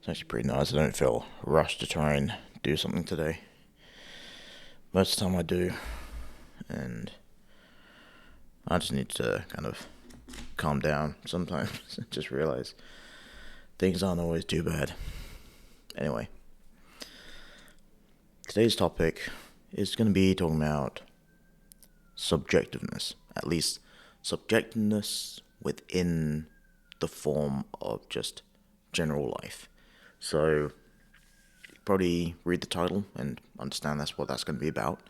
It's actually pretty nice. I don't feel rushed to try and do something today. Most of the time I do, and I just need to kind of calm down sometimes and just realize things aren't always too bad. Anyway, today's topic is going to be talking about subjectiveness, at least subjectiveness within the form of just general life. So, probably read the title and understand that's what that's going to be about.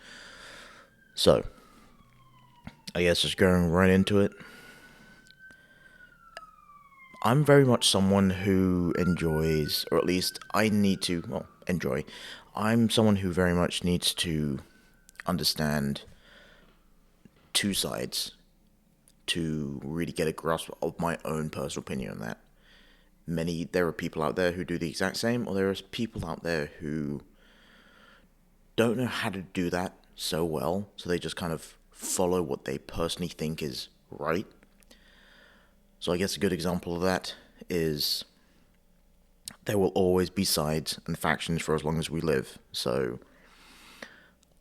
So, I guess just going right into it. I'm very much someone who enjoys, or at least I need to, enjoy. I'm someone who very much needs to understand two sides to really get a grasp of my own personal opinion on that. There are people out there who do the exact same, or there are people out there who don't know how to do that so well, so they just kind of follow what they personally think is right. So I guess a good example of that is there will always be sides and factions for as long as we live. So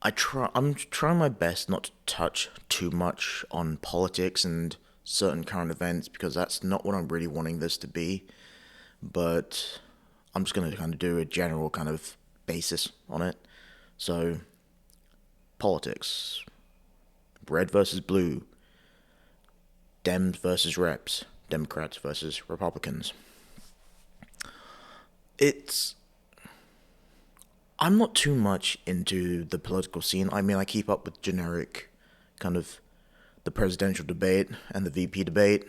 I'm trying my best not to touch too much on politics and certain current events because that's not what I'm really wanting this to be. But I'm just going to kind of do a general kind of basis on it. So, politics. Red versus blue. Dems versus Reps. Democrats versus Republicans. I'm not too much into the political scene. I mean, I keep up with generic kind of the presidential debate and the VP debate.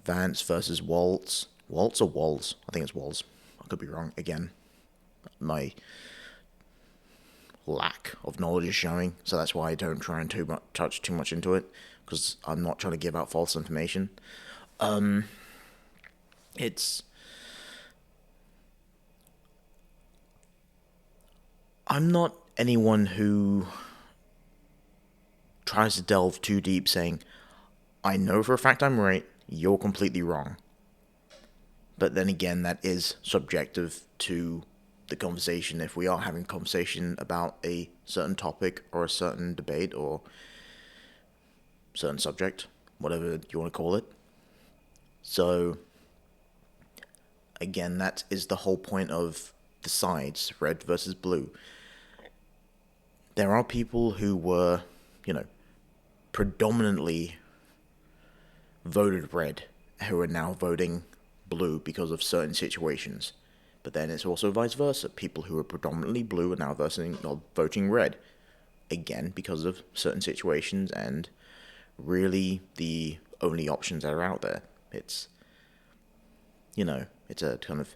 Vance versus Waltz. Waltz or Walls? I think it's Walls. I could be wrong. Again, my lack of knowledge is showing, so that's why I don't try and touch too much into it, because I'm not trying to give out false information. It's... I'm not anyone who tries to delve too deep saying, I know for a fact I'm right, you're completely wrong. But then again, that is subjective to the conversation. If we are having a conversation about a certain topic or a certain debate or certain subject, whatever you want to call it. So, again, that is the whole point of the sides, red versus blue. There are people who were, predominantly voted red who are now voting blue because of certain situations. But then it's also vice versa. People who are predominantly blue are now voting red. Again, because of certain situations and really the only options that are out there. It's a kind of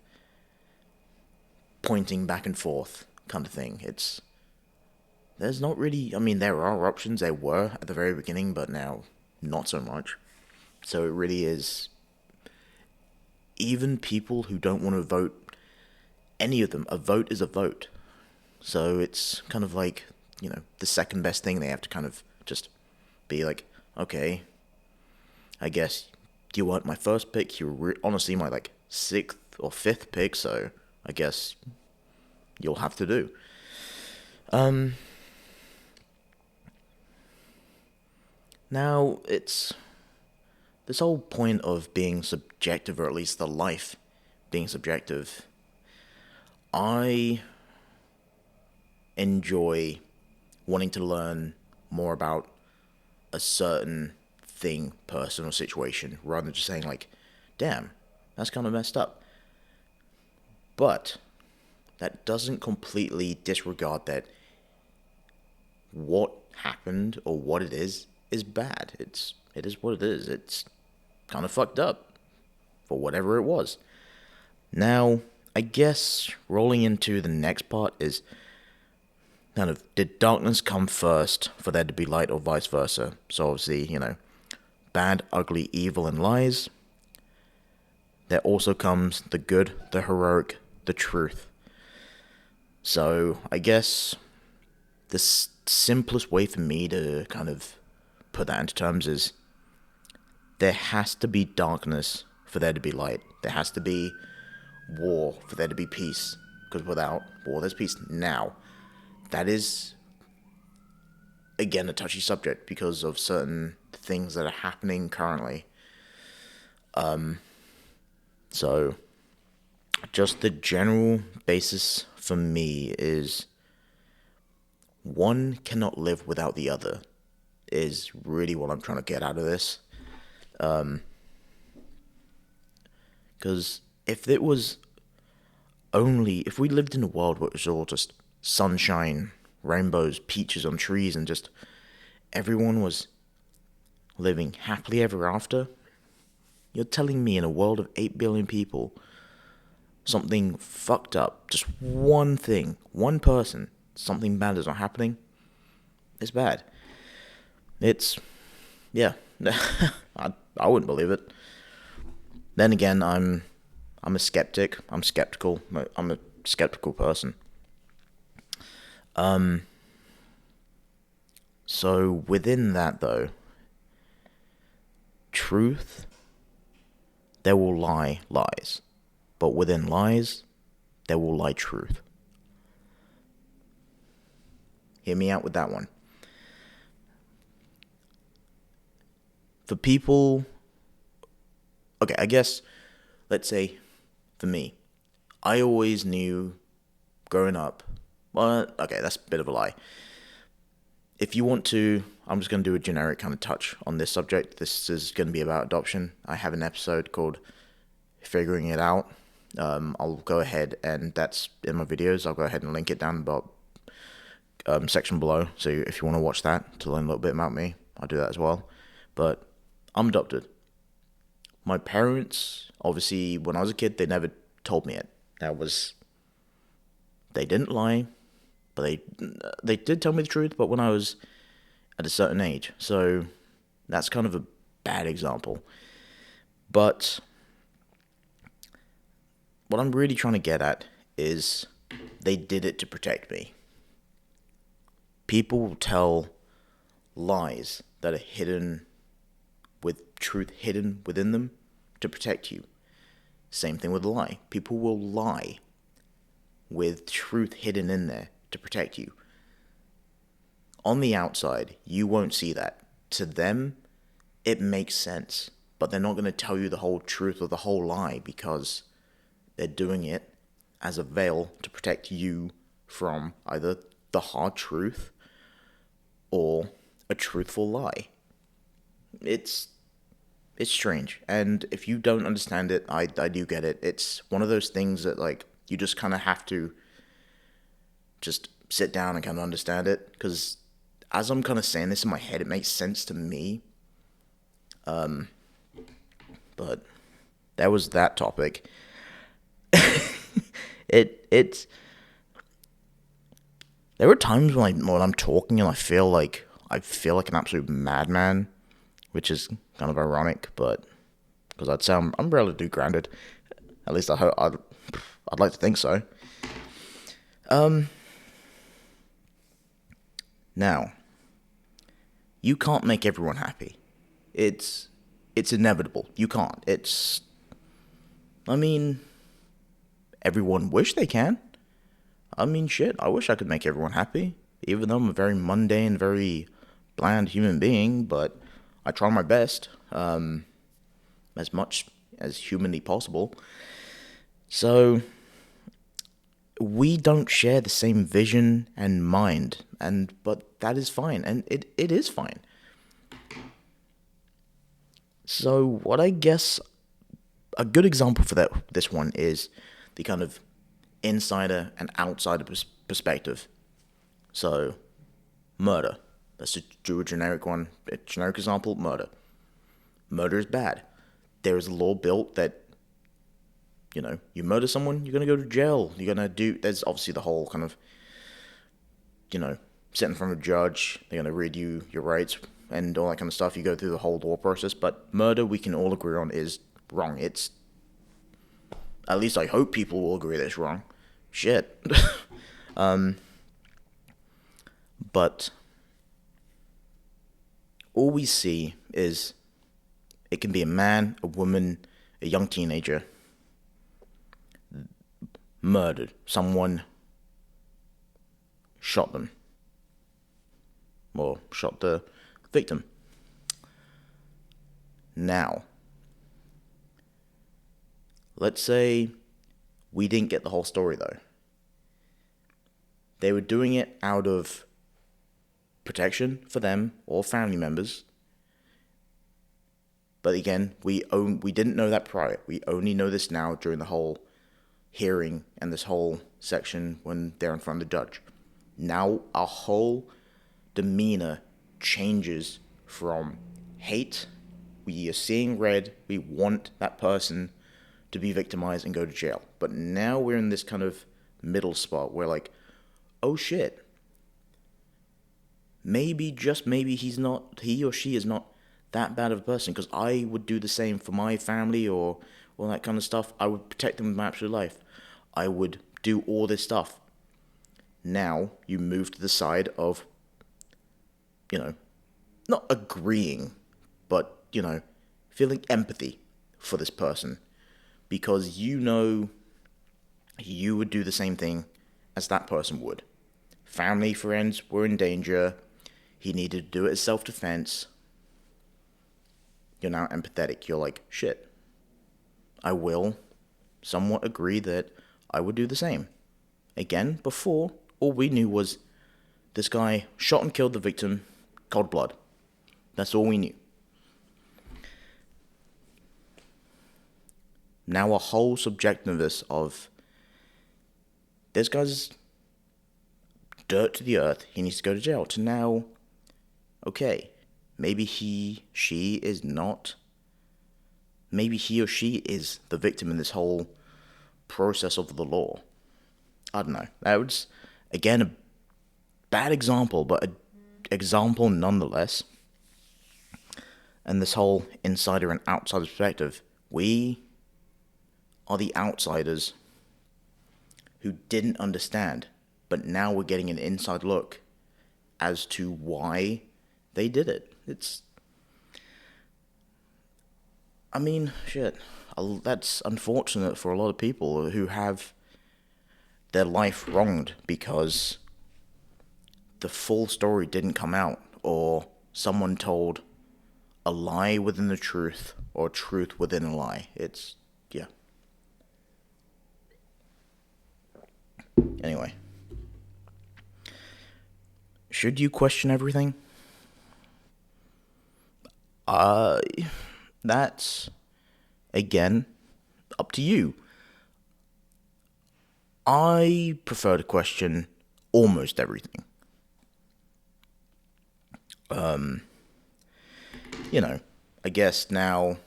pointing back and forth kind of thing. There's not really, there are options, there were at the very beginning, but now not so much. So it really is, even people who don't want to vote any of them, a vote is a vote. So it's kind of like, the second best thing. They have to kind of just be like, okay, I guess you weren't my first pick, you were honestly my sixth or fifth pick, so I guess you'll have to do. Now, it's this whole point of being subjective, or at least the life being subjective. I enjoy wanting to learn more about a certain thing, person, or situation, rather than just saying damn, that's kind of messed up. But that doesn't completely disregard that what happened or what it is bad. It is what it is. It's kind of fucked up for whatever it was. Now, I guess rolling into the next part is kind of, did darkness come first for there to be light, or vice versa? So obviously, bad, ugly, evil, and lies. There also comes the good, the heroic, the truth. So I guess the simplest way for me to kind of put that into terms is there has to be darkness for there to be light. There has to be war for there to be peace. Because without war, there's peace. Now, that is, again, a touchy subject because of certain things that are happening currently. So, just the general basis for me is one cannot live without the other, is really what I'm trying to get out of this. Because if it was if we lived in a world where it was all just sunshine, rainbows, peaches on trees, and just everyone was living happily ever after, you're telling me in a world of 8 billion people, something fucked up, just one thing, one person, something bad is not happening? It's bad. It's, yeah, I wouldn't believe it. Then again, I'm a skeptic. I'm skeptical. I'm a skeptical person. So within that though, truth, there will lie lies. But within lies, there will lie truth. Hear me out with that one. For people, okay, I guess, let's say, for me, I always knew growing up, well, okay, that's a bit of a lie. If you want to, I'm just going to do a generic kind of touch on this subject. This is going to be about adoption. I have an episode called Figuring It Out. I'll go ahead, and that's in my videos. I'll go ahead and link it down the section below. So if you want to watch that to learn a little bit about me, I'll do that as well. But I'm adopted. My parents, obviously, when I was a kid, they never told me it. They didn't lie, but they did tell me the truth, but when I was at a certain age. So that's kind of a bad example. But what I'm really trying to get at is they did it to protect me. People will tell lies that are hidden, with truth hidden within them, to protect you. Same thing with a lie. People will lie with truth hidden in there to protect you. On the outside, you won't see that. To them, it makes sense, but they're not going to tell you the whole truth or the whole lie because they're doing it as a veil to protect you from either the hard truth or a truthful lie. It's strange, and if you don't understand it, I do get it. It's one of those things that, like, you just kind of have to just sit down and kind of understand it, because as I'm kind of saying this in my head, it makes sense to me. But that was that topic. It's there are times when I'm talking and I feel like an absolute madman, which is kind of ironic, but because I'm relatively grounded. At least I'd like to think so. Now, you can't make everyone happy. It's inevitable. You can't. Everyone wish they can. Shit, I wish I could make everyone happy, even though I'm a very mundane, very bland human being, but I try my best, as much as humanly possible. So, we don't share the same vision and mind, but that is fine, and it is fine. So, what I guess a good example for this one is the kind of insider and outsider perspective. So, murder. Let's just do a generic one. A generic example, murder. Murder is bad. There is a law built that, you murder someone, you're going to go to jail. There's obviously the whole kind of, sit in front of a judge. They're going to read you your rights and all that kind of stuff. You go through the whole law process. But murder, we can all agree on, is wrong. At least I hope people will agree that it's wrong. Shit. But all we see is it can be a man, a woman, a young teenager. murdered. Someone shot them. Or shot the victim. Now, let's say we didn't get the whole story though. They were doing it out of protection for them or family members. But again, we didn't know that prior. We only know this now during the whole hearing and this whole section when they're in front of the judge. Now our whole demeanor changes from hate. We are seeing red. We want that person to be victimized and go to jail. But now we're in this kind of middle spot where like, oh shit. Maybe, just maybe he or she is not that bad of a person, because I would do the same for my family or all that kind of stuff. I would protect them with my absolute life. I would do all this stuff. Now you move to the side of, not agreeing, but, feeling empathy for this person, because you would do the same thing as that person would. Family, friends were in danger. He needed to do it as self-defense. You're now empathetic. You're like, shit, I will somewhat agree that I would do the same. Again, before, all we knew was this guy shot and killed the victim, cold blood. That's all we knew. Now a whole subjectiveness of, this guy's dirt to the earth, he needs to go to jail, to now, okay, maybe he or she is the victim in this whole process of the law. I don't know. That was, again, a bad example, but an example nonetheless. And this whole insider and outsider perspective. We are the outsiders who didn't understand, but now we're getting an inside look as to why they did it. Shit. That's unfortunate for a lot of people who have their life wronged because the full story didn't come out, or someone told a lie within the truth, or truth within a lie. Yeah. Anyway. Should you question everything? That's, again, up to you. I prefer to question almost everything. I guess now,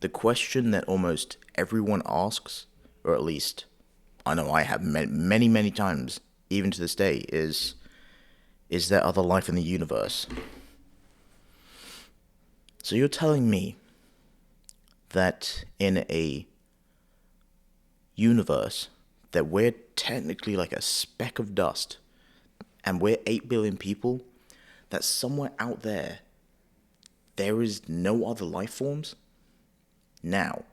the question that almost everyone asks, or at least I know I have many, many times, even to this day, is there other life in the universe? So you're telling me that in a universe that we're technically like a speck of dust, and we're 8 billion people, that somewhere out there is no other life forms? Now,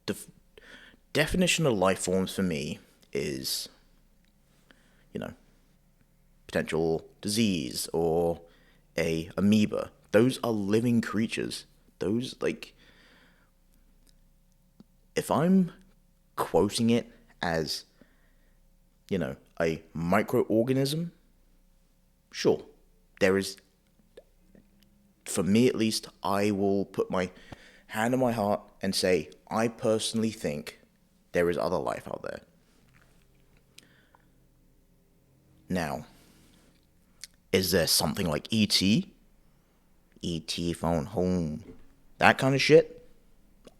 the definition of life forms for me is, potential disease or a amoeba. Those are living creatures. Those, if I'm quoting it as, a microorganism, sure, there is, for me at least, I will put my hand on my heart and say, I personally think there is other life out there. Now, is there something like E.T.? E.T. phone home. That kind of shit?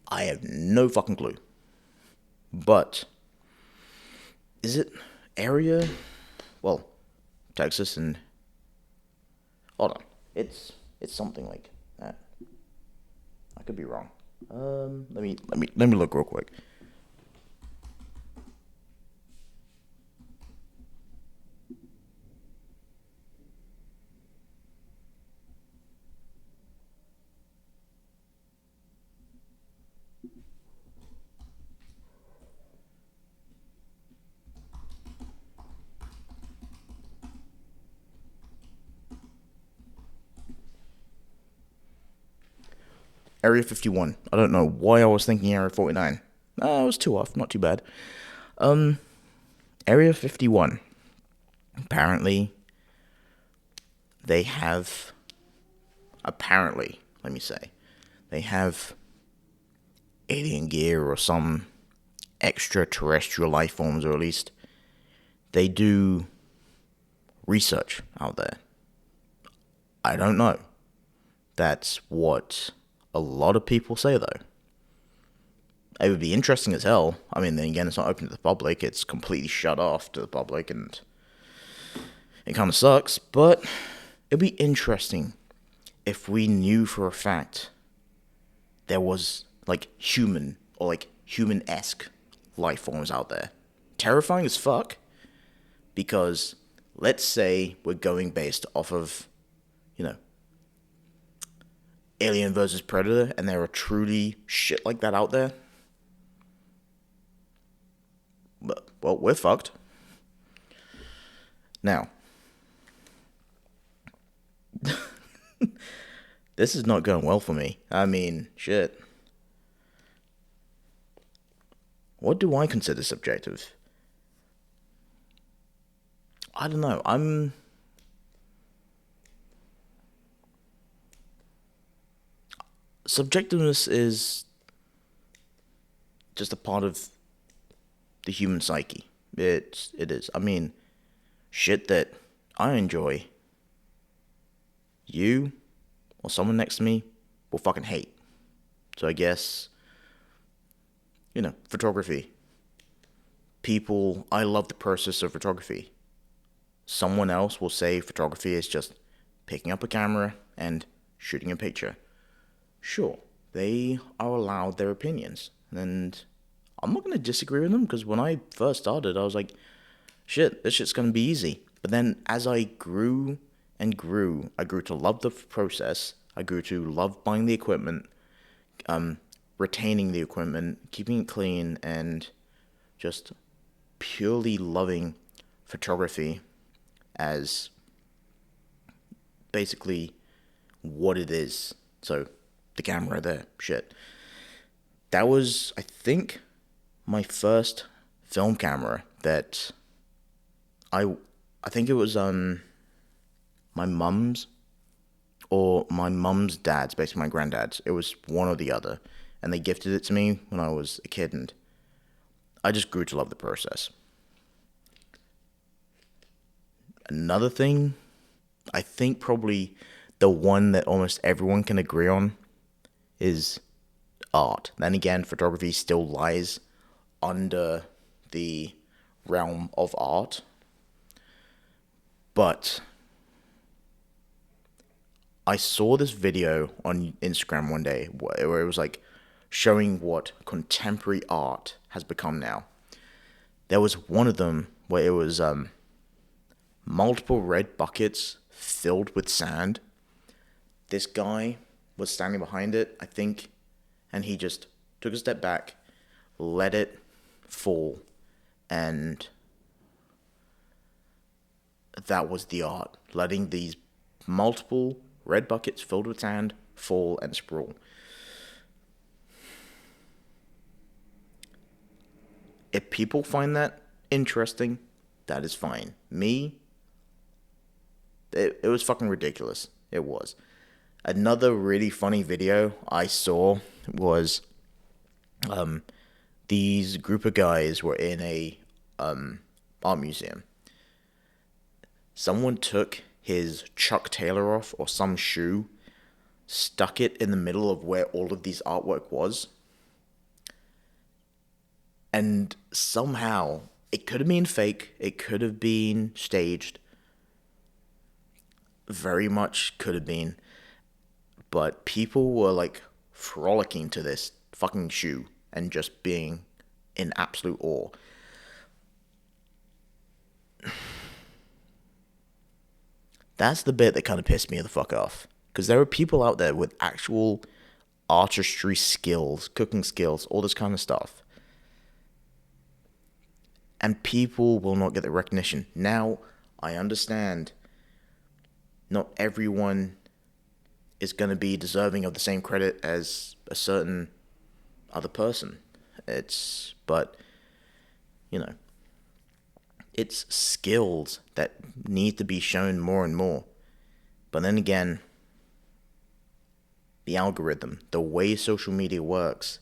I have no fucking clue. But, is it area? Well, Texas and... Hold on. It's something like that. I could be wrong. Let me look real quick. Area 51. I don't know why I was thinking Area 49. I was two off, not too bad. Area 51. Apparently, they have. Apparently, let me say. They have alien gear or some extraterrestrial life forms, or at least they do research out there. I don't know. That's what a lot of people say, though. It would be interesting as hell. I mean, then again, it's not open to the public. It's completely shut off to the public, and it kind of sucks. But it'd be interesting if we knew for a fact there was, like, human or, like, human-esque life forms out there. Terrifying as fuck, because let's say we're going based off of, Alien versus Predator, and there are truly shit like that out there. But, well, we're fucked. Now, this is not going well for me. I mean, shit. What do I consider subjective? I don't know. Subjectiveness is just a part of the human psyche. It is. I mean, shit that I enjoy, you or someone next to me will fucking hate. So I guess, photography. I love the process of photography. Someone else will say photography is just picking up a camera and shooting a picture. Sure, they are allowed their opinions, and I'm not going to disagree with them, because when I first started, I was like, shit, this shit's going to be easy. But then as I grew and grew, I grew to love the process. I grew to love buying the equipment, retaining the equipment, keeping it clean, and just purely loving photography as basically what it is. So, the camera there, shit. That was, I think, my first film camera that I think it was my mum's or my mum's dad's, basically my granddad's. It was one or the other, and they gifted it to me when I was a kid, and I just grew to love the process. Another thing, I think probably the one that almost everyone can agree on is art. Then again, photography still lies under the realm of art. But I saw this video on Instagram one day where it was like showing what contemporary art has become now. There was one of them where it was multiple red buckets filled with sand. This guy was standing behind it, I think, and he just took a step back, let it fall, and that was the art. Letting these multiple red buckets filled with sand fall and sprawl. If people find that interesting, that is fine. Me, it was fucking ridiculous. It was. Another really funny video I saw was these group of guys were in a art museum. Someone took his Chuck Taylor off, or some shoe, stuck it in the middle of where all of these artwork was, and somehow it could have been fake, it could have been staged, very much could have been, but people were like frolicking to this fucking shoe and just being in absolute awe. That's the bit that kind of pissed me the fuck off, because there are people out there with actual artistry skills, cooking skills, all this kind of stuff, and people will not get the recognition. Now, I understand not everyone is going to be deserving of the same credit as a certain other person. But, you know, it's skills that need to be shown more and more. But then again, the algorithm, the way social media works,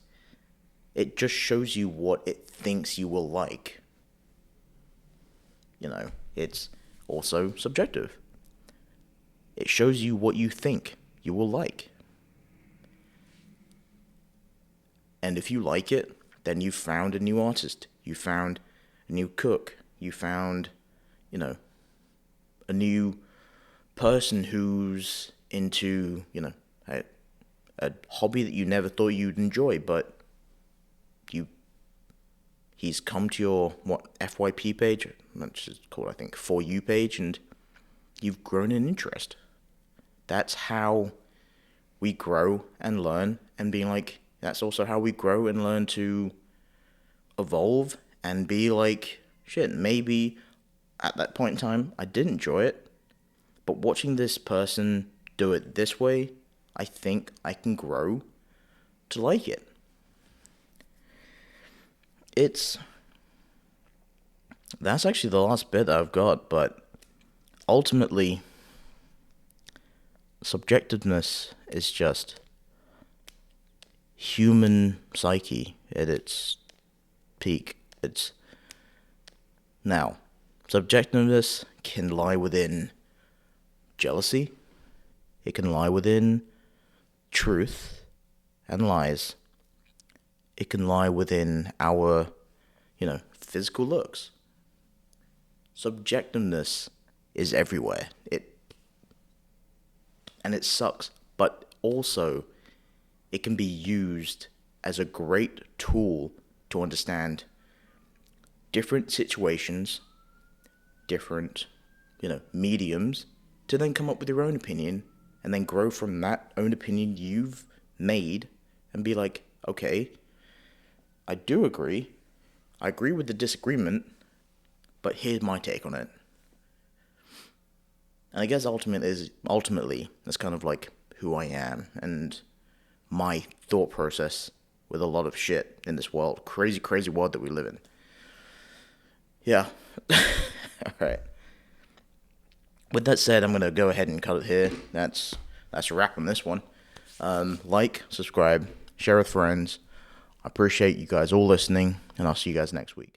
it just shows you what it thinks you will like. It's also subjective. It shows you what you think you will like. And if you like it, then you found a new artist. You found a new cook. You found, a new person who's into, a hobby that you never thought you'd enjoy, but he's come to your, FYP page, which is called, I think, For You page, and you've grown an interest. That's how we grow and learn, and being like, that's also how we grow and learn to evolve and be like, shit, maybe at that point in time, I did enjoy it, but watching this person do it this way, I think I can grow to like it. That's actually the last bit that I've got, but ultimately, subjectiveness is just human psyche at its peak. Now, subjectiveness can lie within jealousy. It can lie within truth and lies. It can lie within our, physical looks. Subjectiveness is everywhere. And it sucks, but also it can be used as a great tool to understand different situations, different, mediums, to then come up with your own opinion and then grow from that own opinion you've made and be like, okay, I do agree. I agree with the disagreement, but here's my take on it. And I guess ultimately, that's kind of like who I am and my thought process with a lot of shit in this world. Crazy, crazy world that we live in. Yeah. Alright. With that said, I'm going to go ahead and cut it here. That's a wrap on this one. Like, subscribe, share with friends. I appreciate you guys all listening, and I'll see you guys next week.